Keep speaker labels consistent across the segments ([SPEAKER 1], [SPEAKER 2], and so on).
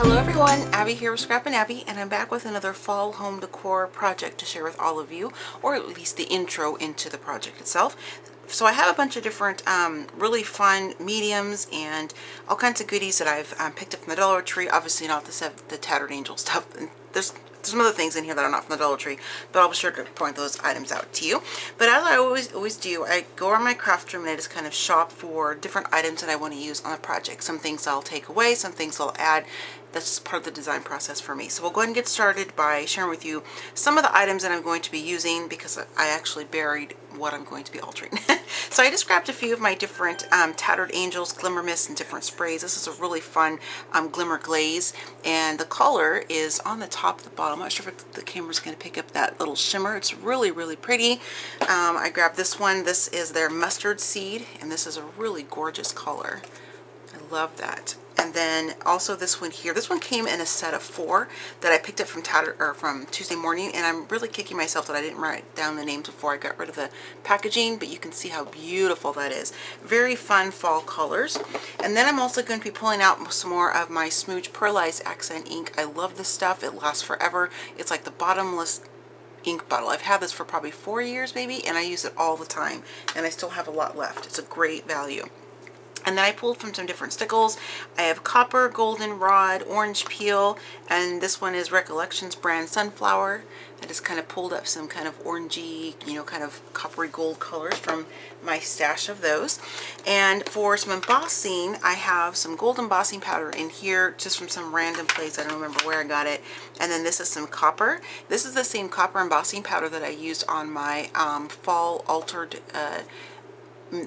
[SPEAKER 1] Hello everyone, Abby here with Scrap and Abby, and I'm back with another fall home decor project to share with all of you, or at least the intro into the project itself. So I have a bunch of different really fun mediums and all kinds of goodies that I've picked up from the Dollar Tree. Obviously not the Tattered Angel stuff. And there's some other things in here that are not from the Dollar Tree, but I'll be sure to point those items out to you. But as I always do, I go around my craft room and I just kind of shop for different items that I want to use on a project. Some things I'll take away, some things I'll add. That's just part of the design process for me. So we'll go ahead and get started by sharing with you some of the items that I'm going to be using, because I actually buried what I'm going to be altering. So I just grabbed a few of my different Tattered Angels, Glimmer Mist, and different sprays. This is a really fun glimmer glaze, and the color is on the top, the bottom. I'm not sure if the camera's going to pick up that little shimmer. It's really, really pretty. I grabbed this one. This is their Mustard Seed, and this is a really gorgeous color. I love that. And then also this one here. This one came in a set of 4 that I picked up from Tuesday Morning, and I'm really kicking myself that I didn't write down the names before I got rid of the packaging, but you can see how beautiful that is. Very fun fall colors. And then I'm also going to be pulling out some more of my Smooch Pearlized Accent ink. I love this stuff. It lasts forever. It's like the bottomless ink bottle. I've had this for probably 4 years maybe, and I use it all the time, and I still have a lot left. It's a great value. And then I pulled from some different stickles. I have Copper, Goldenrod, Orange Peel, and this one is Recollections brand Sunflower. I just kind of pulled up some kind of orangey, kind of coppery gold colors from my stash of those. And for some embossing, I have some gold embossing powder in here, just from some random place. I don't remember where I got it. And then this is some copper. This is the same copper embossing powder that I used on my fall altered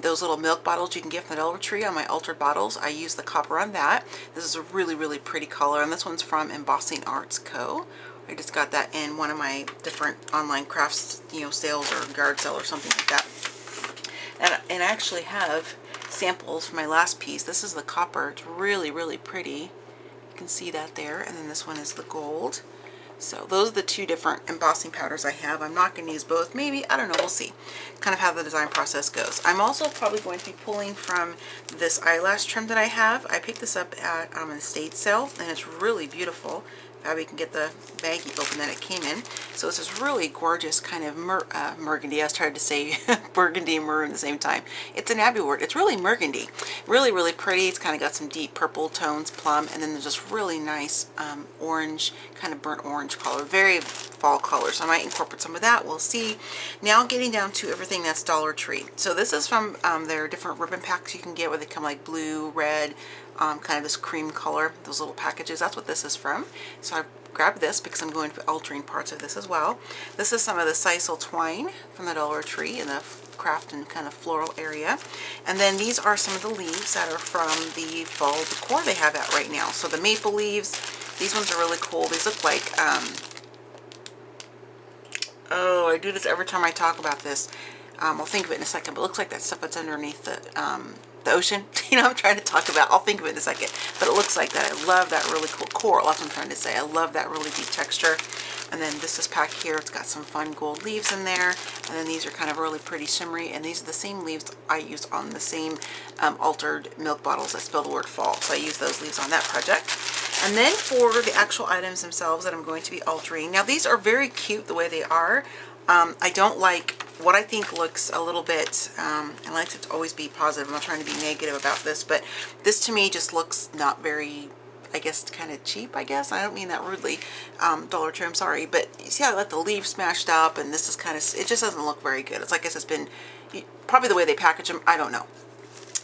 [SPEAKER 1] those little milk bottles you can get from the Dollar Tree. On my altered bottles, I use the copper on that. This is a really, really pretty color, and this one's from Embossing Arts Co. I just got that in one of my different online crafts, sales or yard sale or something like that. And I actually have samples for my last piece. This is the copper. It's really, really pretty. You can see that there. And then this one is the gold. So those are the 2 different embossing powders I have. I'm not going to use both. Maybe, I don't know, we'll see. Kind of how the design process goes. I'm also probably going to be pulling from this eyelash trim that I have. I picked this up at an estate sale, and it's really beautiful. Abby can get the baggie open that it came in. So this is really gorgeous kind of burgundy. I was trying to say burgundy and maroon at the same time. It's an Abby word. It's really burgundy. Really, really pretty. It's kind of got some deep purple tones, plum, and then there's this really nice orange, kind of burnt orange color. Very fall color. So I might incorporate some of that. We'll see. Now getting down to everything that's Dollar Tree. So this is from their different ribbon packs you can get, where they come like blue, red, kind of this cream color, those little packages. That's what this is from. So I grabbed this because I'm going to be altering parts of this as well. This is some of the sisal twine from the Dollar Tree in the craft and kind of floral area. And then these are some of the leaves that are from the fall decor they have out right now. So the maple leaves, these ones are really cool. These look like, oh, I do this every time I talk about this. I'll think of it in a second, but it looks like that stuff that's underneath the ocean. I'm trying to talk about. I'll think of it in a second, but it looks like that. I love that really cool coral. That's what I'm trying to say. I love that really deep texture. And then this is packed here. It's got some fun gold leaves in there. And then these are kind of really pretty shimmery. And these are the same leaves I used on the same altered milk bottles that spell the word fall. So I used those leaves on that project. And then for the actual items themselves that I'm going to be altering. Now these are very cute the way they are. I don't like what I think looks a little bit, I like to always be positive. I'm not trying to be negative about this, but this to me just looks not very, I guess, kind of cheap, I guess. I don't mean that rudely, Dollar Tree, I'm sorry. But you see how I let the leaves smashed up, and this is kind of, it just doesn't look very good. It's like it's been, probably the way they package them, I don't know.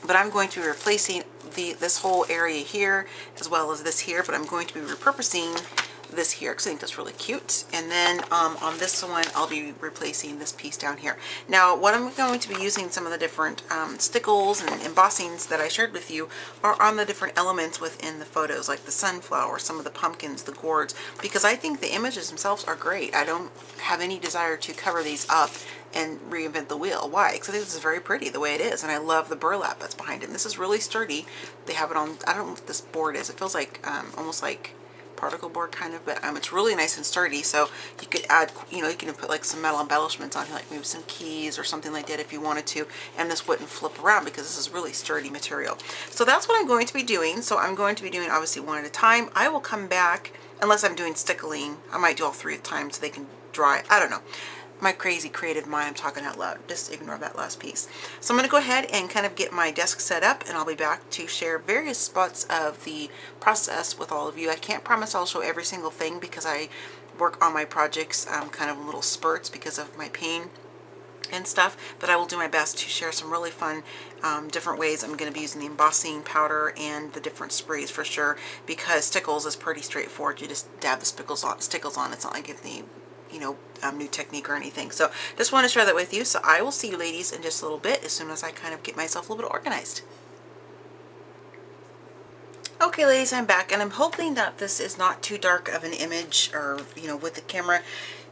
[SPEAKER 1] But I'm going to be replacing this whole area here, as well as this here, but I'm going to be repurposing this here because I think that's really cute. And then on this one I'll be replacing this piece down here. Now what I'm going to be using, some of the different stickles and embossings that I shared with you are on the different elements within the photos, like the sunflower, some of the pumpkins, the gourds, because I think the images themselves are great. I don't have any desire to cover these up and reinvent the wheel. Why? Because I think this is very pretty the way it is, and I love the burlap that's behind it. And this is really sturdy. They have it on, I don't know what this board is. It feels like almost like particle board kind of, but it's really nice and sturdy. So you could add, you know, you can put like some metal embellishments on here, like maybe some keys or something like that if you wanted to, and this wouldn't flip around because this is really sturdy material. So that's what I'm going to be doing. So I'm going to be doing obviously one at a time. I will come back, unless I'm doing stickling, I might do all three at a time so they can dry. I don't know. My crazy creative mind, I'm talking out loud. Just ignore that last piece. So I'm going to go ahead and kind of get my desk set up, and I'll be back to share various spots of the process with all of you. I can't promise I'll show every single thing because I work on my projects kind of in little spurts because of my pain and stuff, but I will do my best to share some really fun different ways. I'm going to be using the embossing powder and the different sprays for sure, because stickles is pretty straightforward. You just dab the stickles on. It's not like getting the, you know, new technique or anything. So just want to share that with you. So I will see you ladies in just a little bit as soon as I kind of get myself a little bit organized. Okay ladies, I'm back, and I'm hoping that this is not too dark of an image, or, you know, with the camera.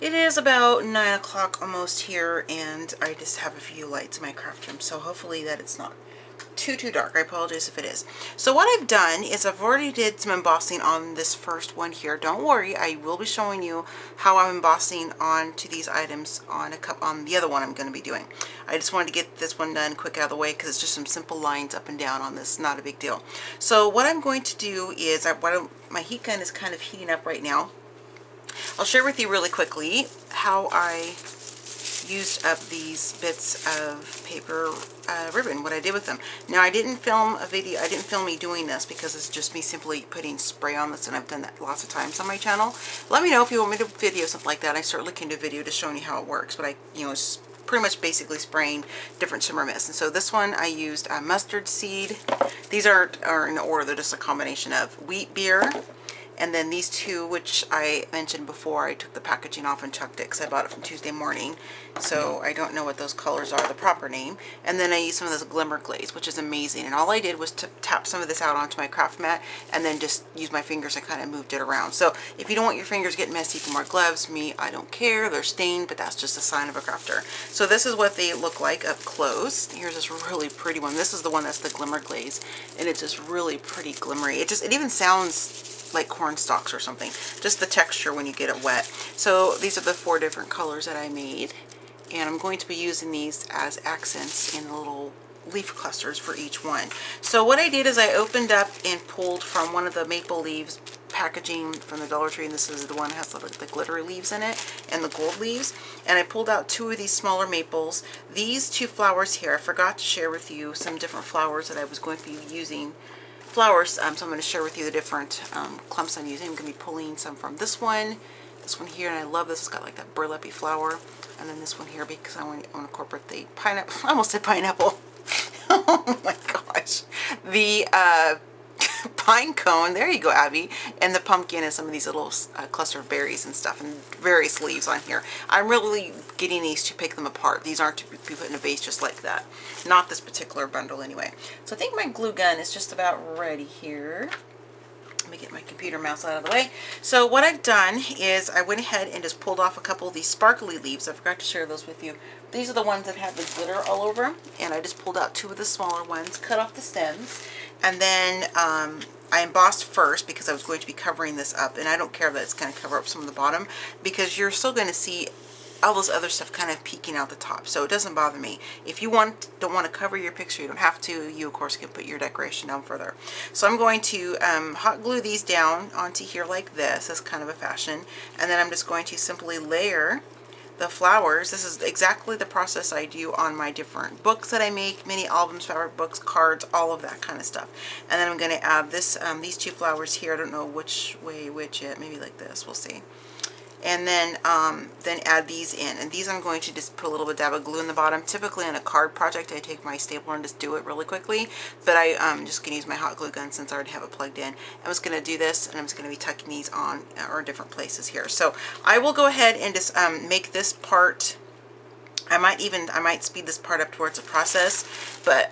[SPEAKER 1] It is about 9 o'clock almost here, and I just have a few lights in my craft room, so hopefully that it's not too dark. I apologize if it is. So what I've done is I've already did some embossing on this first one here. Don't worry, I will be showing you how I'm embossing onto these items on the other one I'm going to be doing. I just wanted to get this one done quick out of the way because it's just some simple lines up and down on this, not a big deal. So what I'm going to do is my heat gun is kind of heating up right now. I'll share with you really quickly how I used up these bits of paper ribbon, what I did with them. Now I didn't film a video, I didn't film me doing this because it's just me simply putting spray on this, and I've done that lots of times on my channel. Let me know if you want me to video something like that. I certainly can do a video just showing you how it works, but it's pretty much basically spraying different shimmer mist. And so this one I used mustard seed. These are in order, they're just a combination of wheat beer. And then these two, which I mentioned before, I took the packaging off and chucked it because I bought it from Tuesday Morning. So I don't know what those colors are, the proper name. And then I used some of this glimmer glaze, which is amazing. And all I did was to tap some of this out onto my craft mat and then just use my fingers and kind of moved it around. So if you don't want your fingers getting messy, you can wear gloves. Me, I don't care. They're stained, but that's just a sign of a crafter. So this is what they look like up close. Here's this really pretty one. This is the one that's the glimmer glaze. And it's just really pretty glimmery. It even sounds like corn stalks or something, just the texture when you get it wet. So these are the 4 different colors that I made, and I'm going to be using these as accents in little leaf clusters for each one. So what I did is I opened up and pulled from one of the maple leaves packaging from the Dollar Tree, and this is the one that has the glittery leaves in it and the gold leaves, and I pulled out 2 of these smaller maples. These 2 flowers here, I forgot to share with you some different flowers that I was going to be using flowers, so I'm going to share with you the different clumps I'm using. I'm going to be pulling some from this one here, and I love this. It's got like that burlap flower, and then this one here because I want to incorporate the pineapple. I almost said pineapple. Oh my gosh, the pine cone. There you go, Abby. And the pumpkin and some of these little cluster of berries and stuff, and various leaves on here. I'm really getting these to pick them apart. These aren't to be put in a vase just like that. Not this particular bundle anyway. So I think my glue gun is just about ready here. Let me get my computer mouse out of the way. So what I've done is I went ahead and just pulled off a couple of these sparkly leaves. I forgot to share those with you. These are the ones that have the glitter all over them, and I just pulled out 2 of the smaller ones, cut off the stems, and then I embossed first because I was going to be covering this up, and I don't care that it's going to cover up some of the bottom because you're still going to see all this other stuff kind of peeking out the top, so it doesn't bother me. If you don't want to cover your picture, you don't have to. You of course can put your decoration down further. So I'm going to hot glue these down onto here like this as kind of a fashion, and then I'm just going to simply layer the flowers. This is exactly the process I do on my different books that I make, mini albums, fabric books, cards, all of that kind of stuff. And then I'm going to add this these 2 flowers here. I don't know which way which yet, maybe like this, we'll see. And then add these in, and these I'm going to just put a little bit dab of glue in the bottom. Typically in a card project I take my stapler and just do it really quickly, but I'm just going to use my hot glue gun since I already have it plugged in. I'm just going to do this, and I'm just going to be tucking these on or different places here. So I will go ahead and just make this part. I might speed this part up towards the process, but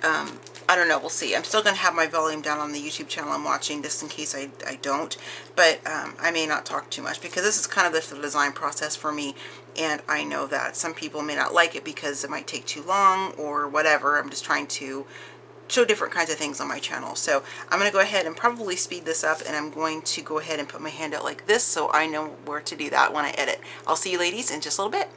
[SPEAKER 1] I don't know, we'll see. I'm still going to have my volume down on the YouTube channel I'm watching just in case I don't, but I may not talk too much because this is kind of the design process for me, and I know that some people may not like it because it might take too long or whatever. I'm just trying to show different kinds of things on my channel. So I'm going to go ahead and probably speed this up, and I'm going to go ahead and put my hand out like this so I know where to do that when I edit. I'll see you ladies in just a little bit.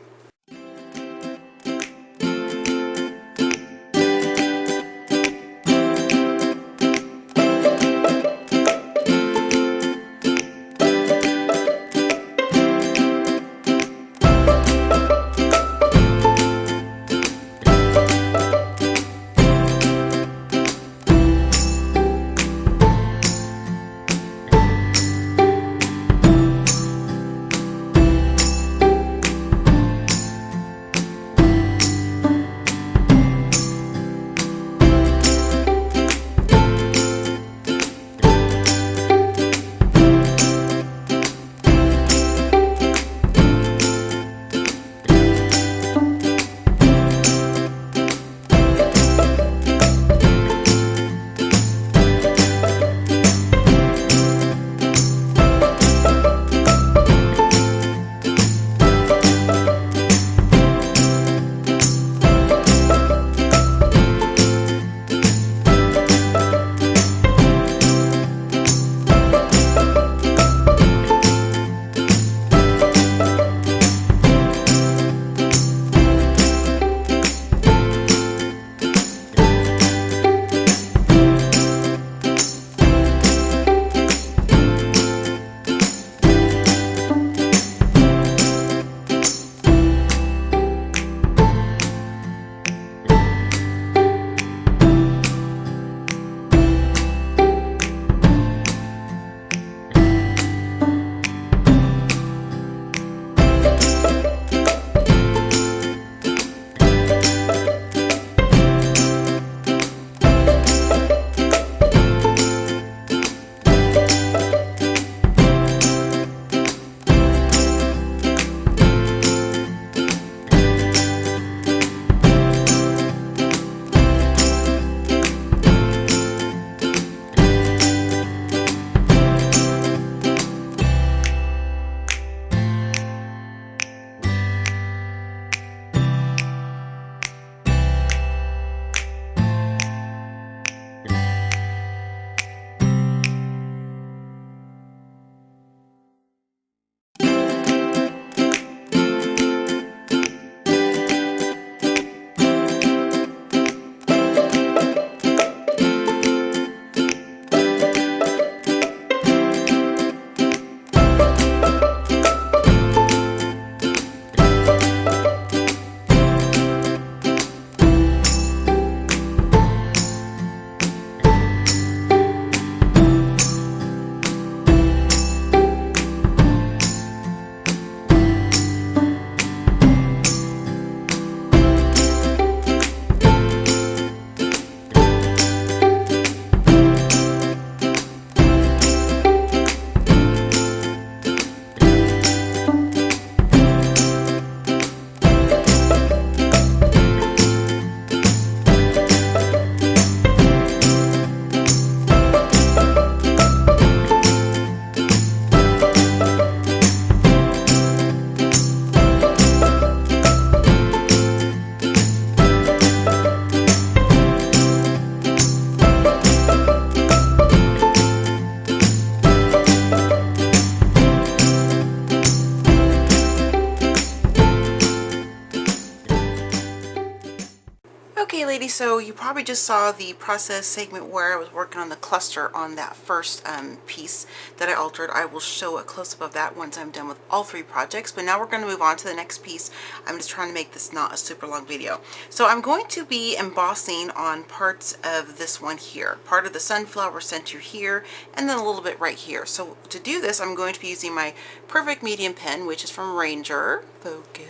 [SPEAKER 1] Okay ladies, so you probably just saw the process segment where I was working on the cluster on that first piece that I altered. I will show a close-up of that once I'm done with all three projects, but now we're going to move on to the next piece. I'm just trying to make this not a super long video. So I'm going to be embossing on parts of this one here, part of the sunflower center here, and then a little bit right here. So to do this, I'm going to be using my Perfect Medium pen, which is from Ranger. Focus.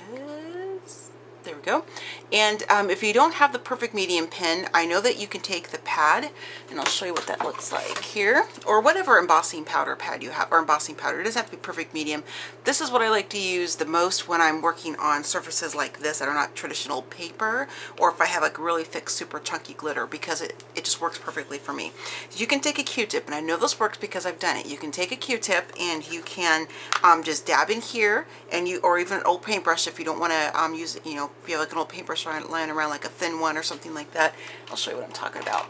[SPEAKER 1] There we go. And if you don't have the Perfect Medium pen, I know that you can take the pad, and I'll show you what that looks like here, or whatever embossing powder pad you have, or embossing powder. It doesn't have to be Perfect Medium. This is what I like to use the most when I'm working on surfaces like this that are not traditional paper, or if I have like really thick, super chunky glitter, because it just works perfectly for me. You can take a Q-tip, and I know this works because I've done it. You can take a Q-tip and you can just dab in here, and or even an old paintbrush if you don't want to use, you know, if you have like an old paintbrush lying around, like a thin one or something like that. I'll show you what I'm talking about.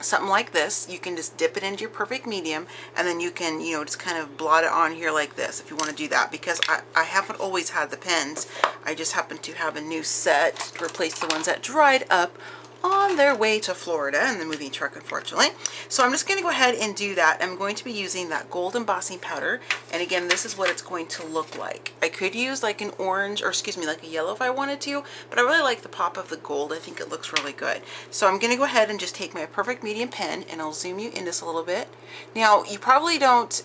[SPEAKER 1] something like this, you can just dip it into your perfect medium, and then you can, you know, just kind of blot it on here like this if you want to do that, because I haven't always had the pens. I just happen to have a new set to replace the ones that dried up on their way to Florida in the moving truck, unfortunately. So I'm just going to go ahead and do that. I'm going to be using that gold embossing powder, and again, this is what it's going to look like. I could use like an orange, or excuse me, like a yellow if I wanted to, but I really like the pop of the gold. I think it looks really good. So I'm going to go ahead and just take my perfect medium pen, and I'll zoom you in just a little bit. Now, you probably don't,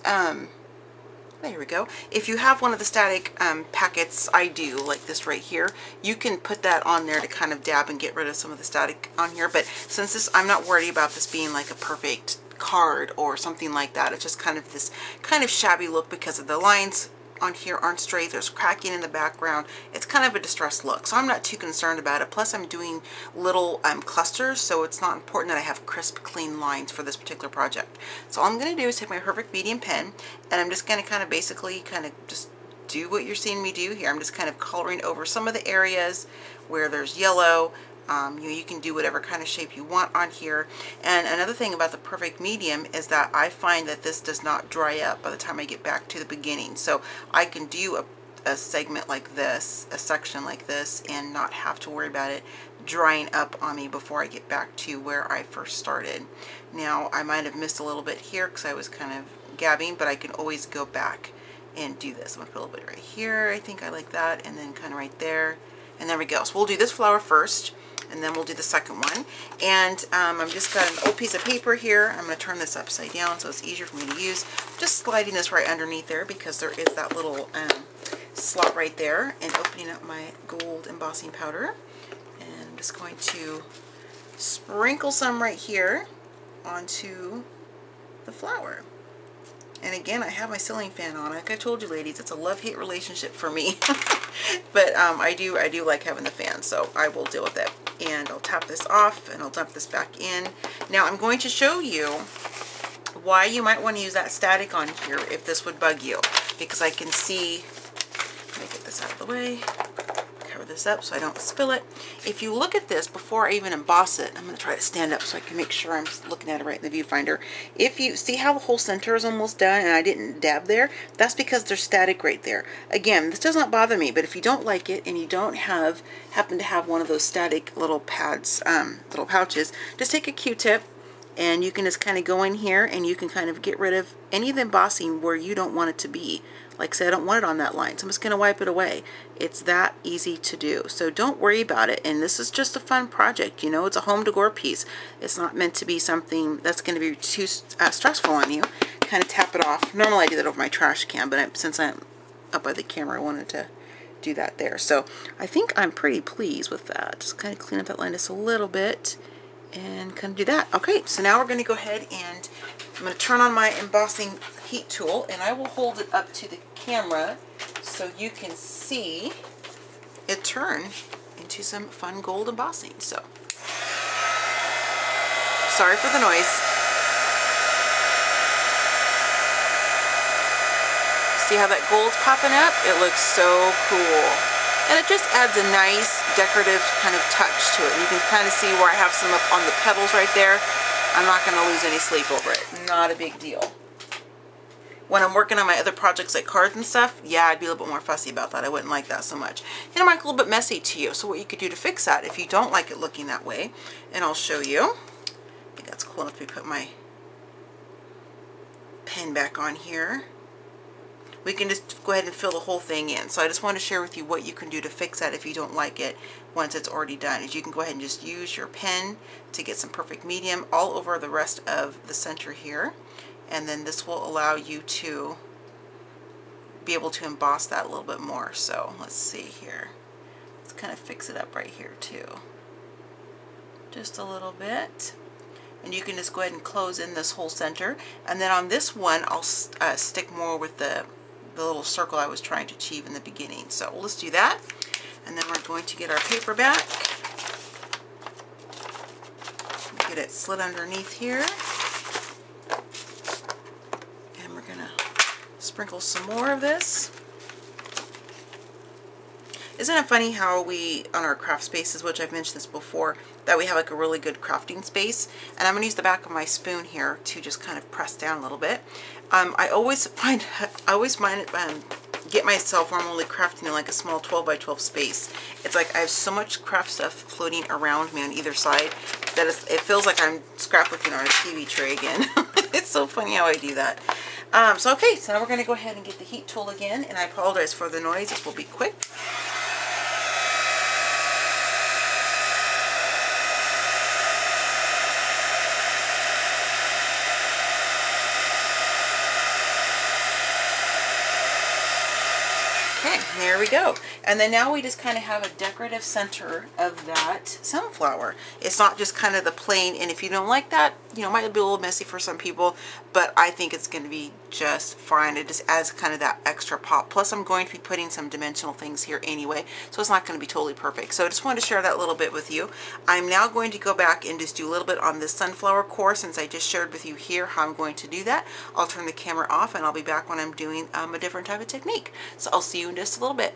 [SPEAKER 1] there we go. If you have one of the static packets, I do, like this right here, you can put that on there to kind of dab and get rid of some of the static on here. But since this, I'm not worried about this being like a perfect card or something like that. It's just kind of this kind of shabby look because of the lines on here aren't straight. There's cracking in the background. It's kind of a distressed look, so I'm not too concerned about it. Plus, I'm doing little clusters, so it's not important that I have crisp, clean lines for this particular project. So all I'm going to do is take my perfect medium pen, and I'm just going to kind of basically kind of just do what you're seeing me do here. I'm just kind of coloring over some of the areas where there's yellow. You can do whatever kind of shape you want on here. And another thing about the perfect medium is that I find that this does not dry up by the time I get back to the beginning. So I can do a segment like this, a section like this, and not have to worry about it drying up on me before I get back to where I first started. Now, I might have missed a little bit here because I was kind of gabbing, but I can always go back and do this. I'm going to put a little bit right here. I think I like that, and then kind of right there. And there we go. So we'll do this flower first, and then we'll do the second one. And I've just got an old piece of paper here. I'm going to turn this upside down so it's easier for me to use. Just sliding this right underneath there because there is that little slot right there, and opening up my gold embossing powder. And I'm just going to sprinkle some right here onto the flower. And again, I have my ceiling fan on. Like I told you, ladies, it's a love-hate relationship for me. But I do like having the fan, so I will deal with it. And I'll tap this off, and I'll dump this back in. Now I'm going to show you why you might want to use that static on here if this would bug you. Because I can see, let me get this out of the way, cover this up so I don't spill it. If you look at this before I even emboss it, I'm going to try to stand up so I can make sure I'm looking at it right in the viewfinder. If you see how the whole center is almost done and I didn't dab there, that's because there's static right there. Again, this does not bother me, but if you don't like it and you don't happen to have one of those static little pads, little pouches, just take a Q-tip and you can just kind of go in here and you can kind of get rid of any of the embossing where you don't want it to be. Like I said, I don't want it on that line, so I'm just going to wipe it away. It's that easy to do. So don't worry about it. And this is just a fun project. You know, it's a home decor piece. It's not meant to be something that's going to be too stressful on you. Kind of tap it off. Normally I do that over my trash can, but since I'm up by the camera, I wanted to do that there. So I think I'm pretty pleased with that. Just kind of clean up that line just a little bit and kind of do that. Okay, so now we're going to go ahead and I'm going to turn on my embossing heat tool, and I will hold it up to the camera so you can see it turn into some fun gold embossing. So sorry for the noise. See how that gold's popping up? It looks so cool. And it just adds a nice decorative kind of touch to it. And you can kind of see where I have some up on the petals right there. I'm not going to lose any sleep over it. Not a big deal. When I'm working on my other projects like cards and stuff, yeah, I'd be a little bit more fussy about that. I wouldn't like that so much. And it might look a little bit messy to you. So what you could do to fix that if you don't like it looking that way, and I'll show you. I think that's cool enough to put my pen back on here. We can just go ahead and fill the whole thing in. So I just want to share with you what you can do to fix that if you don't like it once it's already done. Is you can go ahead and just use your pen to get some perfect medium all over the rest of the center here. And then this will allow you to be able to emboss that a little bit more. So let's see here. Let's kind of fix it up right here too. Just a little bit. And you can just go ahead and close in this whole center. And then on this one, I'll stick more with the little circle I was trying to achieve in the beginning. So let's do that. And then we're going to get our paper back. Get it slid underneath here. And we're going to sprinkle some more of this. Isn't it funny how we, on our craft spaces, which I've mentioned this before, that we have like a really good crafting space. And I'm going to use the back of my spoon here to just kind of press down a little bit. I always get myself where I'm only crafting in like a small 12 by 12 space. It's like I have so much craft stuff floating around me on either side that it feels like I'm scrapbooking on a TV tray again. It's so funny how I do that. So okay, so now we're going to go ahead and get the heat tool again, and I apologize for the noise. This will be quick. Okay, there we go. And then now we just kind of have a decorative center of that sunflower. It's not just kind of the plain, and if you don't like that, you know, it might be a little messy for some people, but I think it's going to be just fine. It just adds kind of that extra pop. Plus, I'm going to be putting some dimensional things here anyway, so it's not going to be totally perfect. So I just wanted to share that little bit with you. I'm now going to go back and just do a little bit on this sunflower core, since I just shared with you here how I'm going to do that. I'll turn the camera off, and I'll be back when I'm doing a different type of technique. So I'll see you in just a little bit.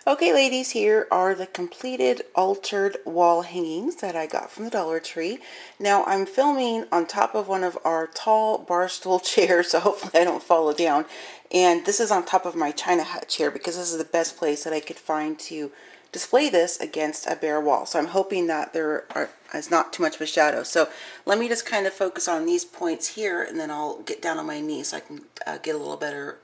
[SPEAKER 1] Okay, ladies, here are the completed altered wall hangings that I got from the Dollar Tree. Now, I'm filming on top of one of our tall bar stool chairs, so hopefully I don't fall down. And this is on top of my China hut chair because this is the best place that I could find to display this against a bare wall. So I'm hoping that is not too much of a shadow. So let me just kind of focus on these points here, and then I'll get down on my knees so I can get a little better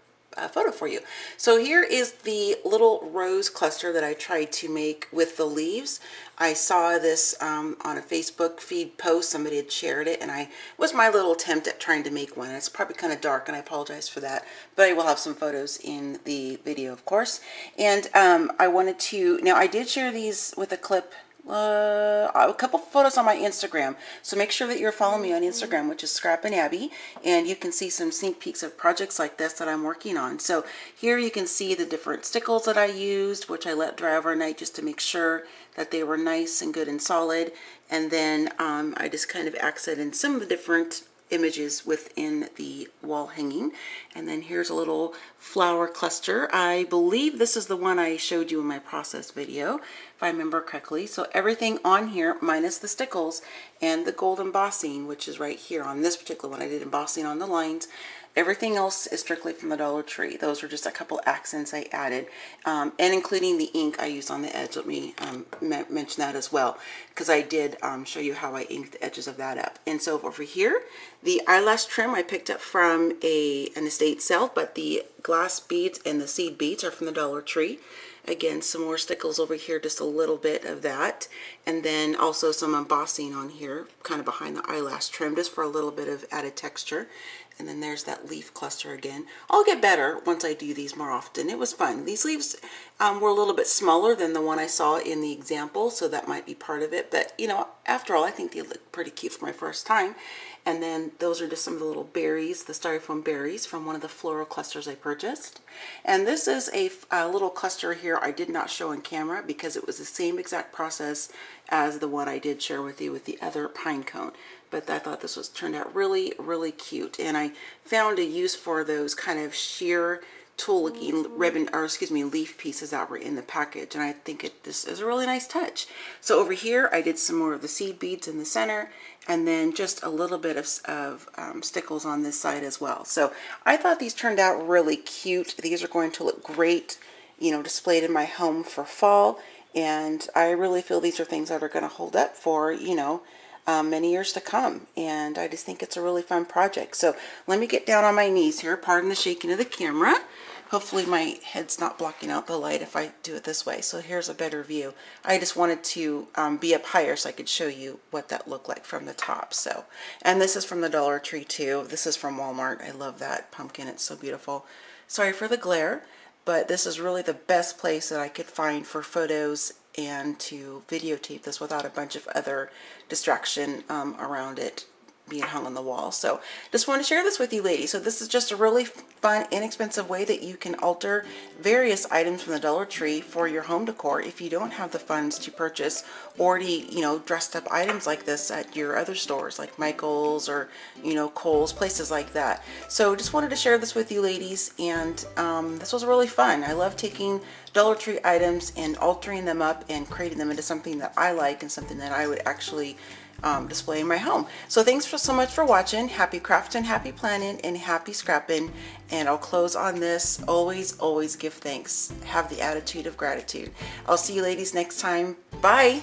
[SPEAKER 1] photo for you. So here is the little rose cluster that I tried to make with the leaves. I saw this on a Facebook feed post. Somebody had shared it, and it was my little attempt at trying to make one. It's probably kind of dark, and I apologize for that, but I will have some photos in the video, of course. And I wanted to, now I did share these with a clip, a couple photos on my Instagram, so make sure that you're following me on Instagram, which is Scrappin' Abby, and you can see some sneak peeks of projects like this that I'm working on. So here you can see the different stickles that I used, which I let dry overnight just to make sure that they were nice and good and solid. And then I just kind of accented some of the different images within the wall hanging. And then here's a little flower cluster. I believe this is the one I showed you in my process video, if I remember correctly. So everything on here minus the stickles and the gold embossing, which is right here on this particular one. I did embossing on the lines. Everything else is strictly from the Dollar Tree. Those are just a couple accents I added, and including the ink I used on the edge. Let me mention that as well, because I did show you how I inked the edges of that up. And so over here, the eyelash trim I picked up from an estate sale, but the glass beads and the seed beads are from the Dollar Tree. Again, some more stickles over here, just a little bit of that. And then also some embossing on here, kind of behind the eyelash trim, just for a little bit of added texture. And then there's that leaf cluster again. I'll get better once I do these more often. It was fun. These leaves were a little bit smaller than the one I saw in the example, so that might be part of it. But, you know, after all, I think they look pretty cute for my first time. And then those are just some of the little berries, the styrofoam berries from one of the floral clusters I purchased. And this is a little cluster here I did not show on camera because it was the same exact process as the one I did share with you with the other pine cone. But I thought this turned out really, really cute. And I found a use for those kind of sheer tulle looking ribbon, or excuse me, leaf pieces that were in the package. And I think this is a really nice touch. So over here, I did some more of the seed beads in the center, and then just a little bit of stickles on this side as well. So I thought these turned out really cute. These are going to look great, you know, displayed in my home for fall. And I really feel these are things that are going to hold up for, you know, many years to come. And I just think it's a really fun project. So let me get down on my knees here. Pardon the shaking of the camera. Hopefully my head's not blocking out the light if I do it this way. So here's a better view. I just wanted to be up higher so I could show you what that looked like from the top. So, and this is from the Dollar Tree too. This is from Walmart. I love that pumpkin. It's so beautiful. Sorry for the glare, but this is really the best place that I could find for photos and to videotape this without a bunch of other distraction around it. being hung on the wall. So just want to share this with you ladies. So this is just a really fun, inexpensive way that you can alter various items from the Dollar Tree for your home decor if you don't have the funds to purchase already, you know, dressed up items like this at your other stores like Michael's or, you know, Kohl's, places like that. So just wanted to share this with you ladies, and this was really fun. I love taking Dollar Tree items and altering them up and creating them into something that I like and something that I would actually display in my home. So thanks so much for watching. Happy crafting, happy planning, and happy scrapping. And I'll close on this. Always give thanks. Have the attitude of gratitude. I'll see you ladies next time. Bye.